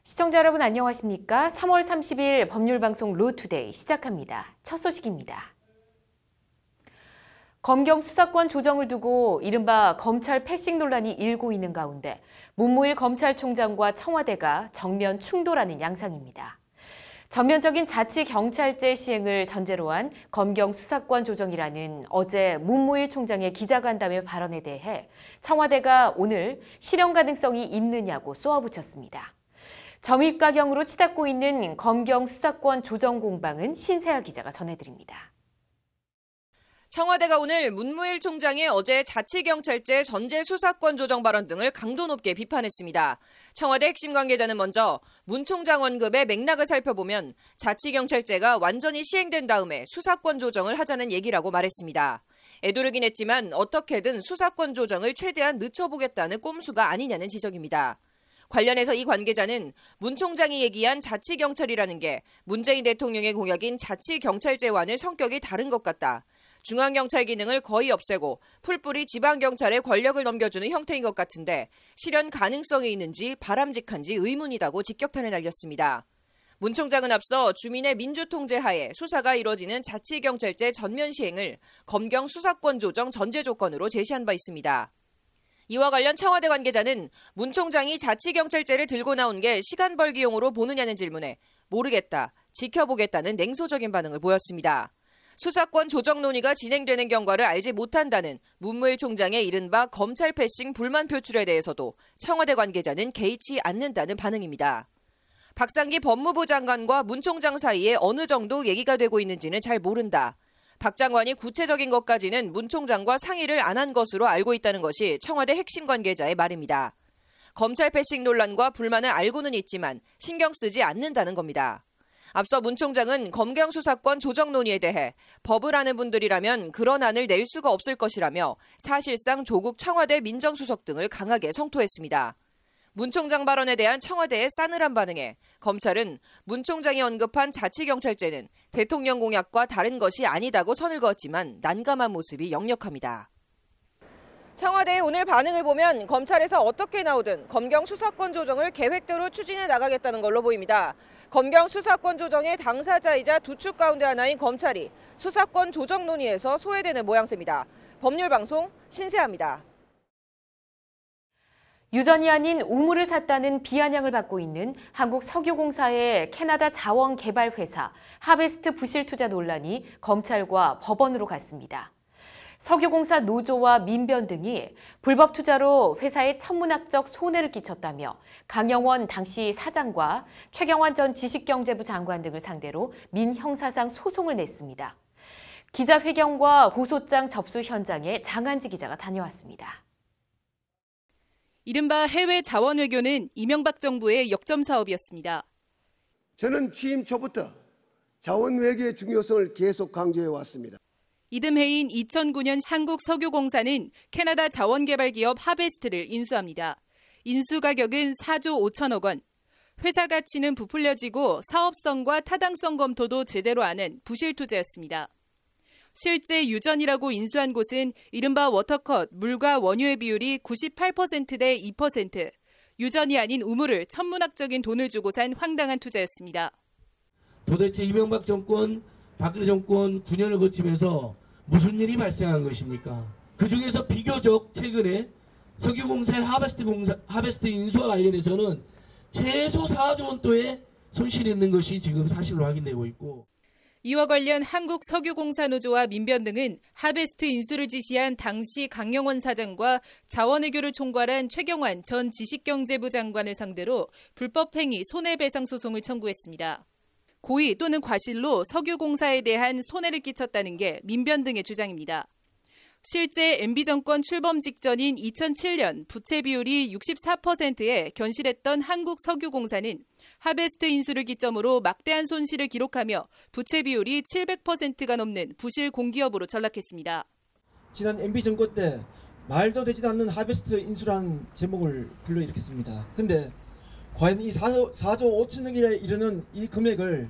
시청자 여러분 안녕하십니까? 3월 30일 법률방송 로투데이 시작합니다. 첫 소식입니다. 검경 수사권 조정을 두고 이른바 검찰 패싱 논란이 일고 있는 가운데 문무일 검찰총장과 청와대가 정면 충돌하는 양상입니다. 전면적인 자치경찰제 시행을 전제로 한 검경 수사권 조정이라는 어제 문무일 총장의 기자간담회 발언에 대해 청와대가 오늘 실현 가능성이 있느냐고 쏘아붙였습니다. 점입가경으로 치닫고 있는 검경 수사권 조정 공방은 신세아 기자가 전해드립니다. 청와대가 오늘 문무일 총장의 어제 자치경찰제 전제 수사권 조정 발언 등을 강도 높게 비판했습니다. 청와대 핵심 관계자는 먼저 문 총장 언급의 맥락을 살펴보면 자치경찰제가 완전히 시행된 다음에 수사권 조정을 하자는 얘기라고 말했습니다. 애도르긴 했지만 어떻게든 수사권 조정을 최대한 늦춰보겠다는 꼼수가 아니냐는 지적입니다. 관련해서 이 관계자는 문 총장이 얘기한 자치경찰이라는 게 문재인 대통령의 공약인 자치경찰제와는 성격이 다른 것 같다. 중앙경찰 기능을 거의 없애고 풀뿌리 지방경찰에 권력을 넘겨주는 형태인 것 같은데 실현 가능성이 있는지 바람직한지 의문이다고 직격탄을 날렸습니다. 문 총장은 앞서 주민의 민주통제 하에 수사가 이뤄지는 자치경찰제 전면 시행을 검경 수사권 조정 전제 조건으로 제시한 바 있습니다. 이와 관련 청와대 관계자는 문 총장이 자치경찰제를 들고 나온 게 시간 벌기용으로 보느냐는 질문에 모르겠다, 지켜보겠다는 냉소적인 반응을 보였습니다. 수사권 조정 논의가 진행되는 경과를 알지 못한다는 문무일 총장의 이른바 검찰 패싱 불만 표출에 대해서도 청와대 관계자는 개의치 않는다는 반응입니다. 박상기 법무부 장관과 문 총장 사이에 어느 정도 얘기가 되고 있는지는 잘 모른다. 박 장관이 구체적인 것까지는 문 총장과 상의를 안 한 것으로 알고 있다는 것이 청와대 핵심 관계자의 말입니다. 검찰 패싱 논란과 불만을 알고는 있지만 신경 쓰지 않는다는 겁니다. 앞서 문 총장은 검경 수사권 조정 논의에 대해 법을 아는 분들이라면 그런 안을 낼 수가 없을 것이라며 사실상 조국 청와대 민정수석 등을 강하게 성토했습니다. 문 총장 발언에 대한 청와대의 싸늘한 반응에 검찰은 문 총장이 언급한 자치경찰제는 대통령 공약과 다른 것이 아니다고 선을 그었지만 난감한 모습이 역력합니다. 청와대의 오늘 반응을 보면 검찰에서 어떻게 나오든 검경 수사권 조정을 계획대로 추진해 나가겠다는 걸로 보입니다. 검경 수사권 조정의 당사자이자 두 축 가운데 하나인 검찰이 수사권 조정 논의에서 소외되는 모양새입니다. 법률방송 신세아입니다. 유전이 아닌 우물을 샀다는 비아냥을 받고 있는 한국석유공사의 캐나다 자원개발회사 하베스트 부실 투자 논란이 검찰과 법원으로 갔습니다. 석유공사 노조와 민변 등이 불법 투자로 회사에 천문학적 손해를 끼쳤다며 강영원 당시 사장과 최경환 전 지식경제부 장관 등을 상대로 민형사상 소송을 냈습니다. 기자회견과 고소장 접수 현장에 장한지 기자가 다녀왔습니다. 이른바 해외 자원 외교는 이명박 정부의 역점 사업이었습니다. 저는 취임 초부터 자원 외교의 중요성을 계속 강조해 왔습니다. 이듬해인 2009년 한국석유공사는 캐나다 자원개발기업 하베스트를 인수합니다. 인수 가격은 4조 5천억 원. 회사 가치는 부풀려지고 사업성과 타당성 검토도 제대로 안 한 부실 투자였습니다. 실제 유전이라고 인수한 곳은 이른바 워터컷, 물과 원유의 비율이 98%대 2%, 유전이 아닌 우물을 천문학적인 돈을 주고 산 황당한 투자였습니다. 도대체 이명박 정권, 박근혜 정권 9년을 거치면서 무슨 일이 발생한 것입니까? 그중에서 비교적 최근에 석유공사의 하베스트 인수와 관련해서는 최소 4조 원도의 손실이 있는 것이 지금 사실로 확인되고 있고, 이와 관련 한국석유공사 노조와 민변 등은 하베스트 인수를 지시한 당시 강영원 사장과 자원외교를 총괄한 최경환 전 지식경제부 장관을 상대로 불법행위 손해배상 소송을 청구했습니다. 고의 또는 과실로 석유공사에 대한 손해를 끼쳤다는 게 민변 등의 주장입니다. 실제 MB정권 출범 직전인 2007년 부채 비율이 64%에 견실했던 한국석유공사는 하베스트 인수를 기점으로 막대한 손실을 기록하며 부채 비율이 700%가 넘는 부실 공기업으로 전락했습니다. 지난 MB정권 때 말도 되지도 않는 하베스트 인수라는 제목을 불러일으켰습니다. 그런데 과연 이 4조 5천억에 이르는 이 금액을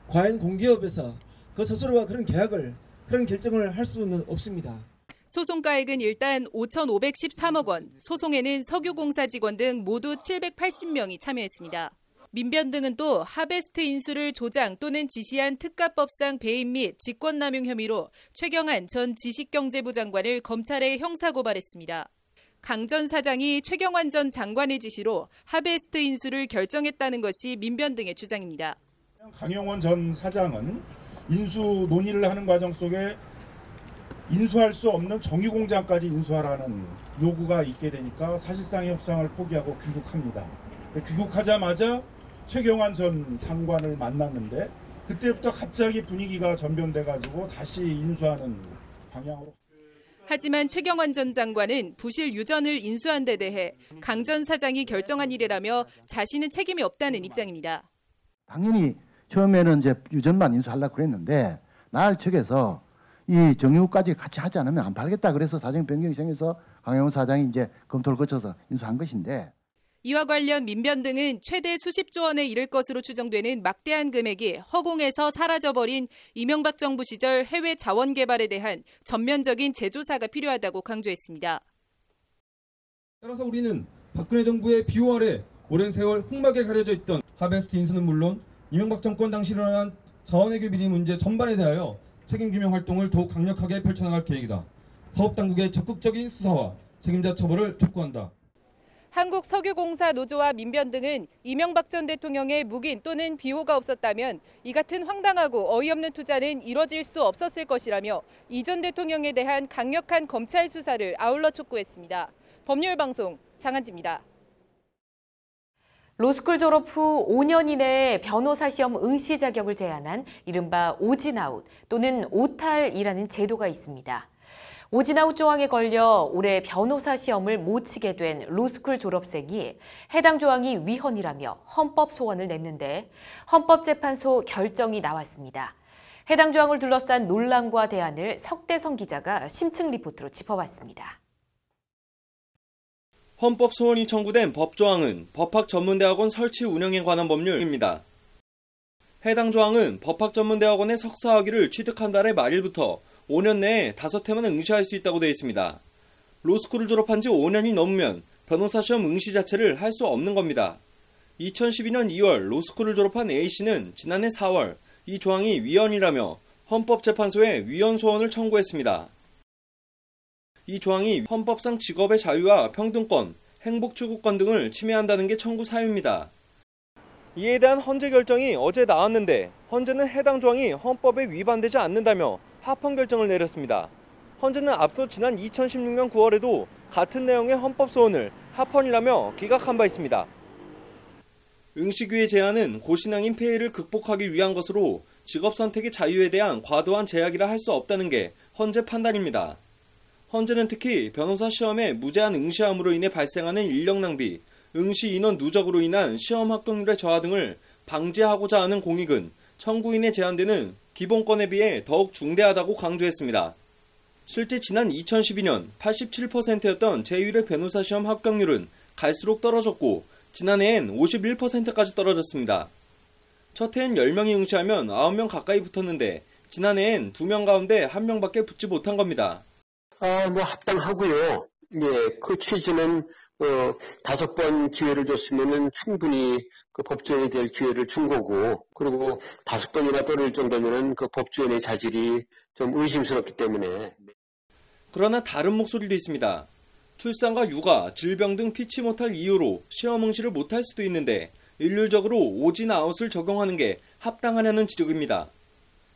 과연 공기업에서 그 스스로가 그런 계약을, 그런 결정을 할 수는 없습니다. 소송가액은 일단 5,513억 원, 소송에는 석유공사 직원 등 모두 780명이 참여했습니다. 민변 등은 또 하베스트 인수를 조장 또는 지시한 특가법상 배임 및 직권남용 혐의로 최경환 전 지식경제부 장관을 검찰에 형사고발했습니다. 강 전 사장이 최경환 전 장관의 지시로 하베스트 인수를 결정했다는 것이 민변 등의 주장입니다. 강영원 전 사장은 인수 논의를 하는 과정 속에 인수할 수 없는 정유공장까지 인수하라는 요구가 있게 되니까 사실상의 협상을 포기하고 귀국합니다. 귀국하자마자 최경환 전 장관을 만났는데 그때부터 갑자기 분위기가 전변돼가지고 다시 인수하는 방향으로. 하지만 최경환 전 장관은 부실 유전을 인수한 데 대해 강 전 사장이 결정한 일이라며 자신은 책임이 없다는 입장입니다. 당연히 처음에는 이제 유전만 인수하려고 그랬는데 날 측에서 이 정유까지 같이 하지 않으면 안 팔겠다 그래서 사정 변경이 생겨서 강영원 사장이 이제 검토를 거쳐서 인수한 것인데. 이와 관련 민변 등은 최대 수십조 원에 이를 것으로 추정되는 막대한 금액이 허공에서 사라져버린 이명박 정부 시절 해외 자원 개발에 대한 전면적인 재조사가 필요하다고 강조했습니다. 따라서 우리는 박근혜 정부의 비호 아래 오랜 세월 흑막에 가려져 있던 하베스트 인수는 물론 이명박 정권 당시 일어난 자원외교 비리 문제 전반에 대하여 책임규명 활동을 더욱 강력하게 펼쳐나갈 계획이다. 사업당국의 적극적인 수사와 책임자 처벌을 촉구한다. 한국석유공사 노조와 민변 등은 이명박 전 대통령의 묵인 또는 비호가 없었다면 이 같은 황당하고 어이없는 투자는 이뤄질 수 없었을 것이라며 이 전 대통령에 대한 강력한 검찰 수사를 아울러 촉구했습니다. 법률방송 장한지입니다. 로스쿨 졸업 후 5년 이내에 변호사 시험 응시 자격을 제한한 이른바 오진아웃 또는 오탈이라는 제도가 있습니다. 오진아웃 조항에 걸려 올해 변호사 시험을 못 치게 된 로스쿨 졸업생이 해당 조항이 위헌이라며 헌법 소원을 냈는데 헌법재판소 결정이 나왔습니다. 해당 조항을 둘러싼 논란과 대안을 석대성 기자가 심층 리포트로 짚어봤습니다. 헌법 소원이 청구된 법조항은 법학전문대학원 설치 운영에 관한 법률입니다. 해당 조항은 법학전문대학원의 석사학위를 취득한 달의 말일부터 5년 내에 5회만 응시할 수 있다고 되어 있습니다. 로스쿨을 졸업한 지 5년이 넘으면 변호사 시험 응시 자체를 할 수 없는 겁니다. 2012년 2월 로스쿨을 졸업한 A씨는 지난해 4월 이 조항이 위헌이라며 헌법재판소에 위헌 소원을 청구했습니다. 이 조항이 헌법상 직업의 자유와 평등권, 행복추구권 등을 침해한다는 게 청구 사유입니다. 이에 대한 헌재 결정이 어제 나왔는데 헌재는 해당 조항이 헌법에 위반되지 않는다며 합헌 결정을 내렸습니다. 헌재는 앞서 지난 2016년 9월에도 같은 내용의 헌법 소원을 합헌이라며 기각한 바 있습니다. 응시규의 제한은 고신앙인 폐해를 극복하기 위한 것으로 직업 선택의 자유에 대한 과도한 제약이라 할 수 없다는 게 헌재 판단입니다. 헌재는 특히 변호사 시험에 무제한 응시함으로 인해 발생하는 인력 낭비, 응시 인원 누적으로 인한 시험 합격률의 저하 등을 방지하고자 하는 공익은 청구인에 제한되는 기본권에 비해 더욱 중대하다고 강조했습니다. 실제 지난 2012년 87%였던 제1회 변호사 시험 합격률은 갈수록 떨어졌고 지난해엔 51%까지 떨어졌습니다. 첫 해엔 10명이 응시하면 9명 가까이 붙었는데 지난해엔 2명 가운데 1명밖에 붙지 못한 겁니다. 합당하고요. 예, 그 취지는 5번 기회를 줬으면은 충분히 그 법조인이 될 기회를 준 거고, 그리고 5번이나 떨어질 정도면은 그 법조인의 자질이 좀 의심스럽기 때문에. 그러나 다른 목소리도 있습니다. 출산과 육아, 질병 등 피치 못할 이유로 시험 응시를 못할 수도 있는데 일률적으로 오진아웃을 적용하는 게 합당하냐는 지적입니다.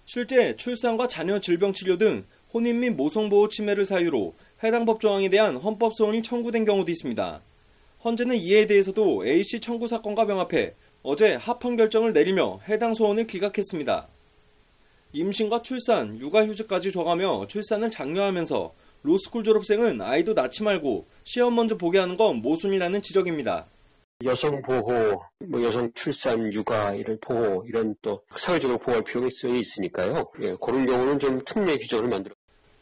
실제 출산과 자녀 질병 치료 등 혼인 및 모성보호 침해를 사유로 해당 법조항에 대한 헌법 소원이 청구된 경우도 있습니다. 헌재는 이에 대해서도 A씨 청구 사건과 병합해 어제 합헌 결정을 내리며 해당 소원을 기각했습니다. 임신과 출산, 육아휴직까지 줘가며 출산을 장려하면서 로스쿨 졸업생은 아이도 낳지 말고 시험 먼저 보게 하는 건 모순이라는 지적입니다. 여성 보호, 여성 출산, 육아 이런 보호, 이런 또 사회적으로 보호할 필요가 있으니까요. 예, 그런 경우는 좀 특례 규정을 만들어.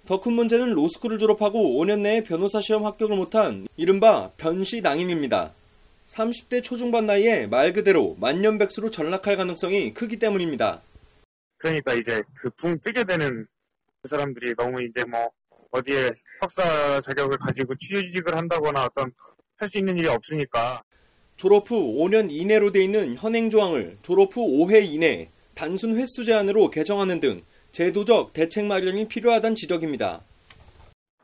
더 큰 문제는 로스쿨을 졸업하고 5년 내에 변호사 시험 합격을 못한 이른바 변시낭임입니다. 30대 초중반 나이에 말 그대로 만년백수로 전락할 가능성이 크기 때문입니다. 그러니까 이제 그 붕 뜨게 되는 그 사람들이 너무 이제 어디에 석사 자격을 가지고 취직을 한다거나 어떤 할 수 있는 일이 없으니까. 졸업 후 5년 이내로 돼 있는 현행 조항을 졸업 후 5회 이내 단순 횟수 제한으로 개정하는 등 제도적 대책 마련이 필요하다는 지적입니다.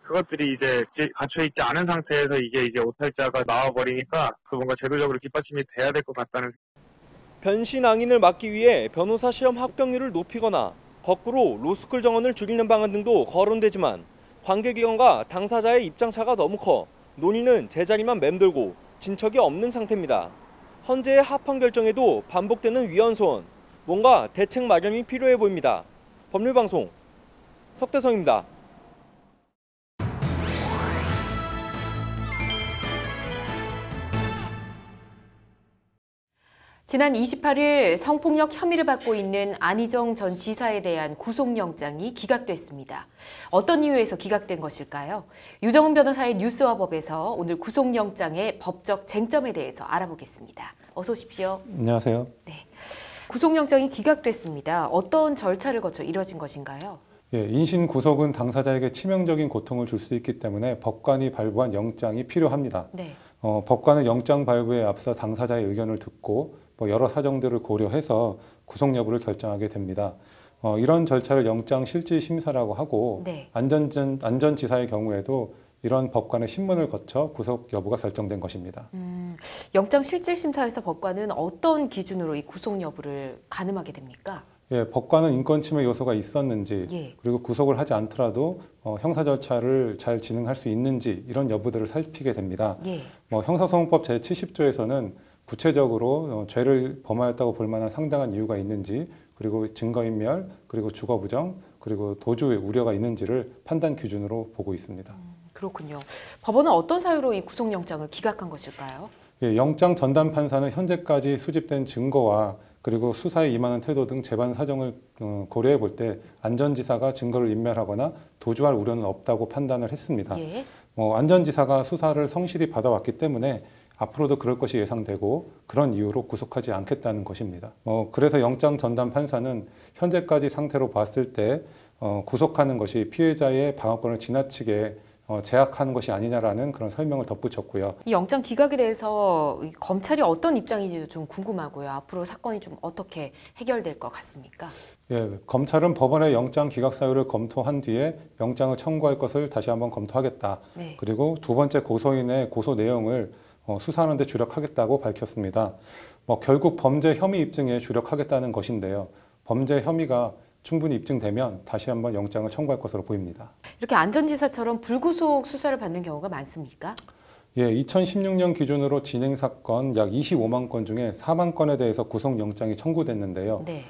그것들이 이제 갖춰 있지 않은 상태에서 이게 이제 오탈자가 나와버리니까 그 뭔가 제도적으로 뒷받침이 돼야 될 것 같다는. 변신 앙인을 막기 위해 변호사 시험 합격률을 높이거나 거꾸로 로스쿨 정원을 줄이는 방안 등도 거론되지만 관계기관과 당사자의 입장차가 너무 커 논의는 제자리만 맴돌고 진척이 없는 상태입니다. 헌재의 합헌 결정에도 반복되는 위헌 소원, 뭔가 대책 마련이 필요해 보입니다. 법률방송 석대성입니다. 지난 28일 성폭력 혐의를 받고 있는 안희정 전 지사에 대한 구속영장이 기각됐습니다. 어떤 이유에서 기각된 것일까요? 유정은 변호사의 뉴스와법에서 오늘 구속영장의 법적 쟁점에 대해서 알아보겠습니다. 어서 오십시오. 안녕하세요. 네, 구속영장이 기각됐습니다. 어떤 절차를 거쳐 이뤄진 것인가요? 예, 인신 구속은 당사자에게 치명적인 고통을 줄 수 있기 때문에 법관이 발부한 영장이 필요합니다. 네. 법관은 영장 발부에 앞서 당사자의 의견을 듣고 여러 사정들을 고려해서 구속 여부를 결정하게 됩니다. 이런 절차를 영장 실질 심사라고 하고 네. 안전지사의 경우에도 이런 법관의 신문을 거쳐 구속 여부가 결정된 것입니다. 영장 실질 심사에서 법관은 어떤 기준으로 이 구속 여부를 가늠하게 됩니까? 예, 법관은 인권 침해 요소가 있었는지 예. 그리고 구속을 하지 않더라도 형사 절차를 잘 진행할 수 있는지 이런 여부들을 살피게 됩니다. 예. 형사소송법 제70조에서는 구체적으로 죄를 범하였다고 볼 만한 상당한 이유가 있는지 그리고 증거인멸 그리고 주거부정 그리고 도주의 우려가 있는지를 판단 기준으로 보고 있습니다. 그렇군요. 법원은 어떤 사유로 이 구속영장을 기각한 것일까요? 예, 영장 전담 판사는 현재까지 수집된 증거와 그리고 수사에 임하는 태도 등 재반 사정을 고려해 볼 때 안전지사가 증거를 인멸하거나 도주할 우려는 없다고 판단을 했습니다. 예. 안전지사가 수사를 성실히 받아왔기 때문에 앞으로도 그럴 것이 예상되고 그런 이유로 구속하지 않겠다는 것입니다. 그래서 영장 전담 판사는 현재까지 상태로 봤을 때 구속하는 것이 피해자의 방어권을 지나치게 제약하는 것이 아니냐라는 그런 설명을 덧붙였고요. 이 영장 기각에 대해서 검찰이 어떤 입장인지도 좀 궁금하고요. 앞으로 사건이 좀 어떻게 해결될 것 같습니까? 예, 검찰은 법원의 영장 기각 사유를 검토한 뒤에 영장을 청구할 것을 다시 한번 검토하겠다. 네. 그리고 두 번째 고소인의 고소 내용을 수사하는 데 주력하겠다고 밝혔습니다. 결국 범죄 혐의 입증에 주력하겠다는 것인데요. 범죄 혐의가 충분히 입증되면 다시 한번 영장을 청구할 것으로 보입니다. 이렇게 안전지사처럼 불구속 수사를 받는 경우가 많습니까? 예, 2016년 기준으로 진행 사건 약 25만 건 중에 4만 건에 대해서 구속영장이 청구됐는데요. 네.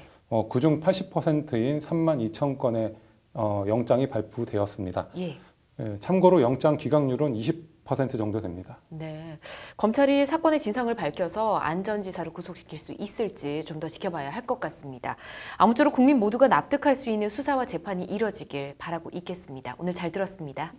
그중 80%인 3만 2천 건의 영장이 발부되었습니다. 예. 예, 참고로 영장 기각률은 20% 정도 됩니다. 네, 검찰이 사건의 진상을 밝혀서 안전지사를 구속시킬 수 있을지 좀 더 지켜봐야 할 것 같습니다. 아무쪼록 국민 모두가 납득할 수 있는 수사와 재판이 이뤄지길 바라고 있겠습니다. 오늘 잘 들었습니다.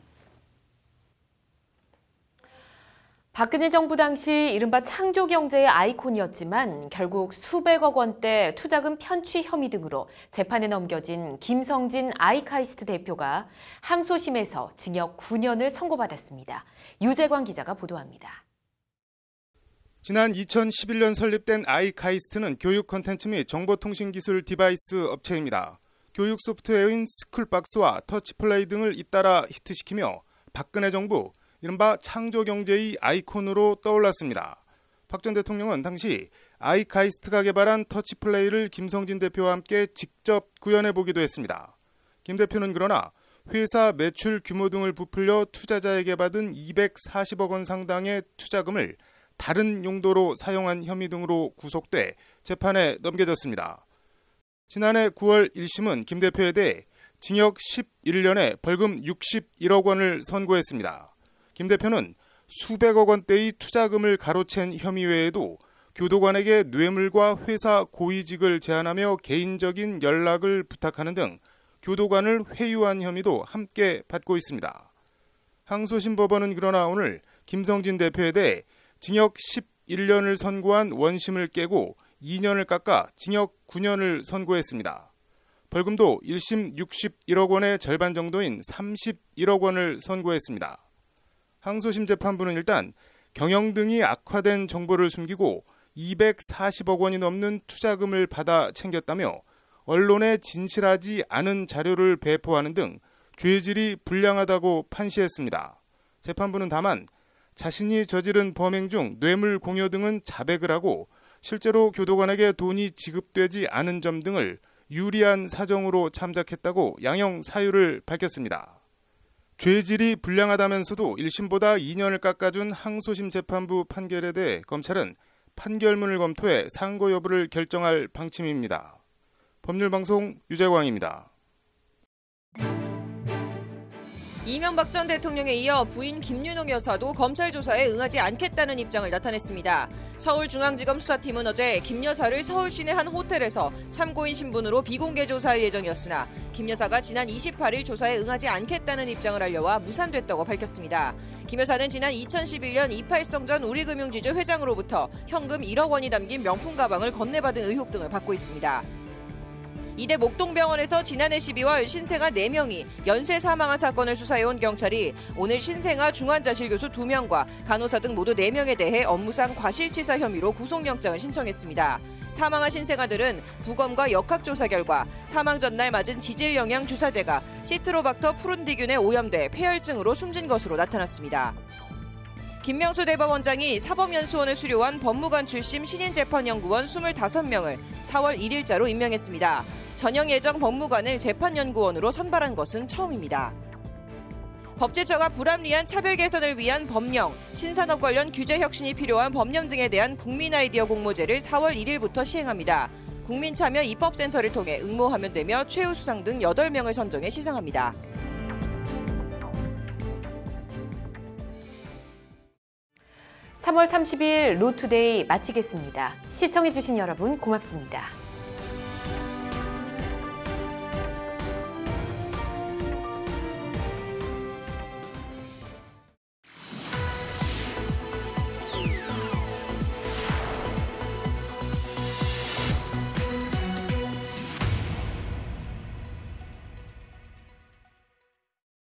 박근혜 정부 당시 이른바 창조경제의 아이콘이었지만 결국 수백억 원대 투자금 편취 혐의 등으로 재판에 넘겨진 김성진 아이카이스트 대표가 항소심에서 징역 9년을 선고받았습니다. 유재광 기자가 보도합니다. 지난 2011년 설립된 아이카이스트는 교육 콘텐츠 및 정보통신기술 디바이스 업체입니다. 교육 소프트웨어인 스쿨박스와 터치플레이 등을 잇따라 히트시키며 박근혜 정부 이른바 창조경제의 아이콘으로 떠올랐습니다. 박 전 대통령은 당시 아이카이스트가 개발한 터치플레이를 김성진 대표와 함께 직접 구현해보기도 했습니다. 김 대표는 그러나 회사 매출 규모 등을 부풀려 투자자에게 받은 240억 원 상당의 투자금을 다른 용도로 사용한 혐의 등으로 구속돼 재판에 넘겨졌습니다. 지난해 9월 1심은 김 대표에 대해 징역 11년에 벌금 61억 원을 선고했습니다. 김 대표는 수백억 원대의 투자금을 가로챈 혐의 외에도 교도관에게 뇌물과 회사 고위직을 제한하며 개인적인 연락을 부탁하는 등 교도관을 회유한 혐의도 함께 받고 있습니다. 항소심 법원은 그러나 오늘 김성진 대표에 대해 징역 11년을 선고한 원심을 깨고 2년을 깎아 징역 9년을 선고했습니다. 벌금도 1심 61억 원의 절반 정도인 31억 원을 선고했습니다. 항소심 재판부는 일단 경영 등이 악화된 정보를 숨기고 240억 원이 넘는 투자금을 받아 챙겼다며 언론에 진실하지 않은 자료를 배포하는 등 죄질이 불량하다고 판시했습니다. 재판부는 다만 자신이 저지른 범행 중 뇌물 공여 등은 자백을 하고 실제로 교도관에게 돈이 지급되지 않은 점 등을 유리한 사정으로 참작했다고 양형 사유를 밝혔습니다. 죄질이 불량하다면서도 1심보다 2년을 깎아준 항소심 재판부 판결에 대해 검찰은 판결문을 검토해 상고 여부를 결정할 방침입니다. 법률방송 유재광입니다. 이명박 전 대통령에 이어 부인 김윤옥 여사도 검찰 조사에 응하지 않겠다는 입장을 나타냈습니다. 서울중앙지검 수사팀은 어제 김 여사를 서울 시내 한 호텔에서 참고인 신분으로 비공개 조사할 예정이었으나 김 여사가 지난 28일 조사에 응하지 않겠다는 입장을 알려와 무산됐다고 밝혔습니다. 김 여사는 지난 2011년 28성전 우리금융지주 회장으로부터 현금 1억 원이 담긴 명품 가방을 건네받은 의혹 등을 받고 있습니다. 이대 목동병원에서 지난해 12월 신생아 4명이 연쇄 사망한 사건을 수사해온 경찰이 오늘 신생아 중환자실 교수 2명과 간호사 등 모두 4명에 대해 업무상 과실치사 혐의로 구속영장을 신청했습니다. 사망한 신생아들은 부검과 역학조사 결과 사망 전날 맞은 지질영양 주사제가 시트로박터 푸른디균에 오염돼 폐혈증으로 숨진 것으로 나타났습니다. 김명수 대법원장이 사법연수원을 수료한 법무관 출신 신인재판연구원 25명을 4월 1일자로 임명했습니다. 전형 예정 법무관을 재판연구원으로 선발한 것은 처음입니다. 법제처가 불합리한 차별 개선을 위한 법령, 신산업 관련 규제 혁신이 필요한 법령 등에 대한 국민 아이디어 공모제를 4월 1일부터 시행합니다. 국민참여 입법센터를 통해 응모하면 되며 최우수상 등 8명을 선정해 시상합니다. (3월 30일) 로투데이 마치겠습니다. 시청해주신 여러분 고맙습니다.